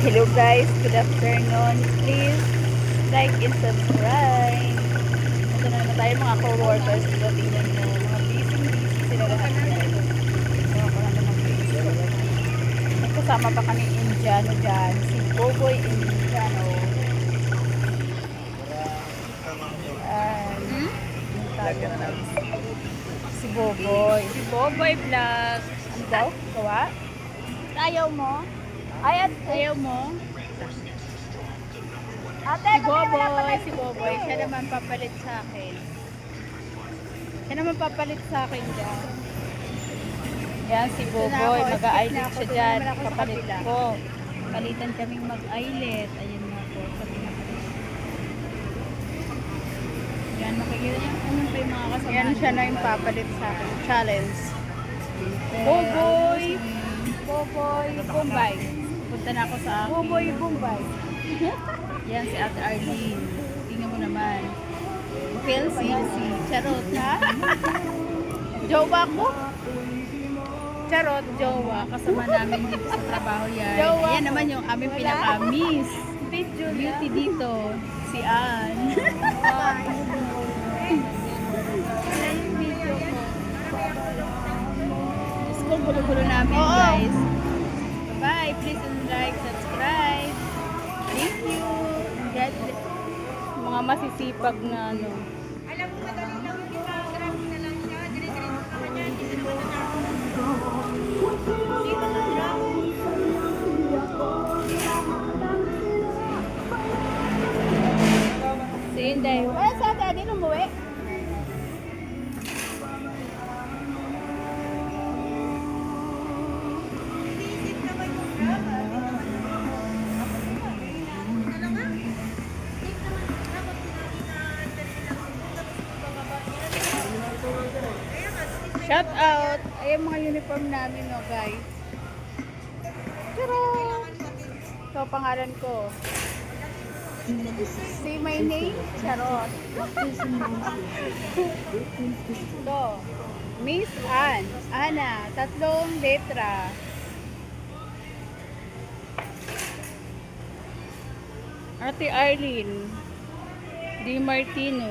Hello guys, good afternoon. Please like and subscribe. Ito na naman tayo mga co-workers. Ito, tingnan nyo. Mga busy sila lahat na ito. Ito ako naman ng busy. Nagkasama pa kami Indiano dyan. Si Boboy Indiano. Yung tayo guys. Si Boboy. Si Boboy vlog. Ano daw? Gawa? Ayaw mo? Ay, at ayaw mo? Ate, si Boboy, siya naman papalit sa akin. Siya naman papalit sa akin dyan. Yan, si Boboy, mag-a-eyelid siya dyan. Kapalit ko. Palitan kaming mag-eyelid. Ayun nga po. Yan, makikita niyo. Ano pa yung mga kasama? Yan, siya na yung papalit sa akin. Challenge. Boboy! Boboy Bombay. Punta na ako sa akin. Boboy Bombay. Yan si Ate Arlene. Tingnan mo naman. Kelsey. Charot, ha? Jowa ko? Charot, jowa. Kasama namin dito sa trabaho yan. Jowa. Yan naman yung aming pinaka-miss. Beauty dito. Si Ann. Kung gulo-gulo namin guys. Bye-bye. Please like, subscribe. Thank you. Mga masisipag na ano. Alam mo, madali lang yung ginagawa na lang siya. Dire-diretso naman niya. Hindi na naman dito na lang. Si Inday. Wala sa atin. Hindi umuwi. Shout out! Ay, yung mga uniform namin, no, guys. Charot! Ito, pangalan ko. Say my name? Charot. Ito. Miss Ann. Ana. 3 letra. Ate Arlene. Di Martino.